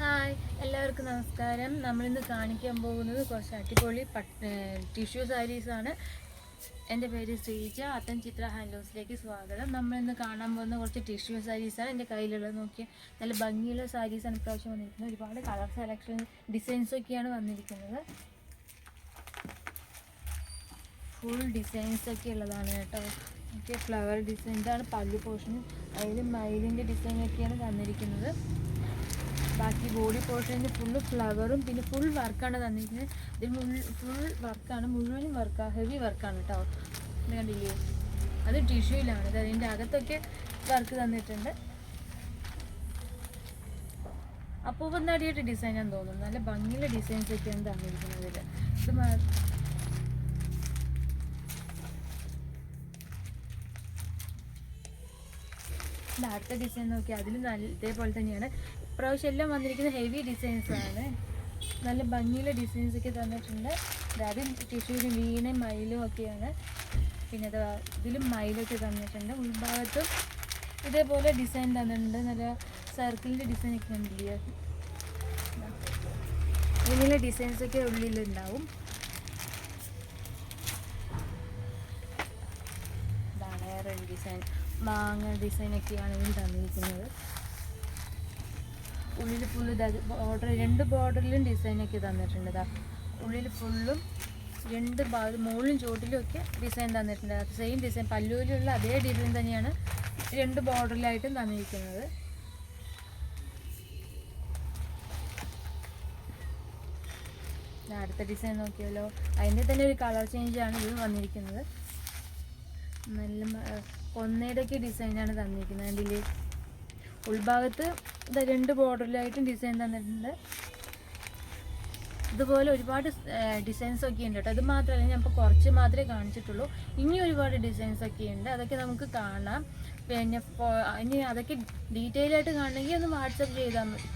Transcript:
Hi, എല്ലാവർക്കും നമസ്കാരം. നമ്മളിന്ന് കാണിക്കാൻ പോകുന്നത് കുറച്ച് അടിപൊളി ടിഷ്യൂ സാരീസാണ്. എൻ്റെ പേര് ശ്രീജ. അത്തൻ ചിത്ര ഹാൻഡ്ലൂംസിലേക്ക് സ്വാഗതം. നമ്മളിന്ന് കാണാൻ പോകുന്ന കുറച്ച് ടിഷ്യൂ സാരീസാണ് എൻ്റെ കയ്യിലുള്ളത്. നോക്കിയാൽ നല്ല ഭംഗിയുള്ള സാരീസാണ് ഇപ്രാവശ്യം വന്നിരിക്കുന്നത്. ഒരുപാട് കളർ സെലക്ഷൻ ഡിസൈൻസൊക്കെയാണ് വന്നിരിക്കുന്നത്. ഫുൾ ഡിസൈൻസൊക്കെ ഉള്ളതാണ് കേട്ടോ. ഓക്കെ, ഫ്ലവർ ഡിസൈൻ, ഇതാണ് പല്ലു പോർഷനും. അതിൽ മയിലിൻ്റെ ഡിസൈനൊക്കെയാണ് തന്നിരിക്കുന്നത്. ബാക്കി ബോഡി പോർഷനിൽ ഫുള്ള് ഫ്ലവറും പിന്നെ ഫുൾ വർക്കാണ് തന്നിരിക്കുന്നത്. ഇതിൽ ഫുൾ വർക്കാണ്, മുഴുവനും വർക്കാണ്, ഹെവി വർക്കാണ് കേട്ടോ. കണ്ടില്ലേ, അത് ടിഷ്യൂയിലാണ്. അതിൻ്റെ അകത്തൊക്കെ വർക്ക് തന്നിട്ടുണ്ട്. അപ്പൂപ്പന്താടിയായിട്ട് ഡിസൈനാന്ന് തോന്നുന്നു. നല്ല ഭംഗിയുള്ള ഡിസൈൻസൊക്കെയാണ് തന്നിരിക്കുന്നത്. ഇത് അടുത്ത ഡിസൈൻ നോക്കി, അതിൽ നല്ല ഇതേപോലെ തന്നെയാണ്. ഇപ്രാവശ്യം എല്ലാം വന്നിരിക്കുന്ന ഹെവി ഡിസൈൻസാണ്. നല്ല ഭംഗിയുള്ള ഡിസൈൻസൊക്കെ തന്നിട്ടുണ്ട്. അതും ടിഷ്യൂവിന് വീണയും മയിലും ഒക്കെയാണ്. പിന്നെ അത് ഇതിലും മയിലൊക്കെ തന്നിട്ടുണ്ട്. ഉൾഭാഗത്തും ഇതേപോലെ ഡിസൈൻ തന്നിട്ടുണ്ട്. നല്ല സർക്കിളിൻ്റെ ഡിസൈനൊക്കെ കണ്ടില്ലേ, ഇങ്ങനെയുള്ള ഡിസൈൻസൊക്കെ ഉള്ളിലുണ്ടാവും. ഇതാണ് വേറെ ഡിസൈൻ, മാങ്ങ ഡിസൈനൊക്കെയാണ് ഇതിൽ തന്നിരിക്കുന്നത്. ഉള്ളിൽ ഫുള്ള് ബോർഡർ, രണ്ട് ബോർഡറിലും ഡിസൈനൊക്കെ തന്നിട്ടുണ്ട്. ഉള്ളിൽ ഫുള്ളും രണ്ട് മുകളിലും ചോട്ടിലും ഒക്കെ ഡിസൈൻ തന്നിട്ടുണ്ട്. അത് സെയിം ഡിസൈൻ, പല്ലുവിലുള്ള അതേ ഡിസൈൻ തന്നെയാണ് രണ്ട് ബോർഡറിലായിട്ടും തന്നിരിക്കുന്നത്. അടുത്ത ഡിസൈൻ നോക്കിയാലോ, അതിൻ്റെ തന്നെ ഒരു കളർ ചേഞ്ചാണ് ഇത് വന്നിരിക്കുന്നത്. നല്ല കൊന്നയുടെയൊക്കെ ഡിസൈനാണ് തന്നിരിക്കുന്നത്. അതിൽ ഉൾഭാഗത്ത് രണ്ട് ബോർഡറിലായിട്ടും ഡിസൈൻ തന്നിട്ടുണ്ട്. ഇതുപോലെ ഒരുപാട് ഡിസൈൻസൊക്കെ ഉണ്ട് കേട്ടോ. അത് മാത്രമല്ല, ഞാൻ ഇപ്പോൾ കുറച്ച് മാത്രമേ കാണിച്ചിട്ടുള്ളൂ. ഇനി ഒരുപാട് ഡിസൈൻസൊക്കെ ഉണ്ട്, അതൊക്കെ നമുക്ക് കാണാം. പിന്നെ ഇനി അതൊക്കെ ഡീറ്റെയിൽ ആയിട്ട് കാണണമെങ്കിൽ ഒന്ന് വാട്സപ്പ് ചെയ്താൽ മതി.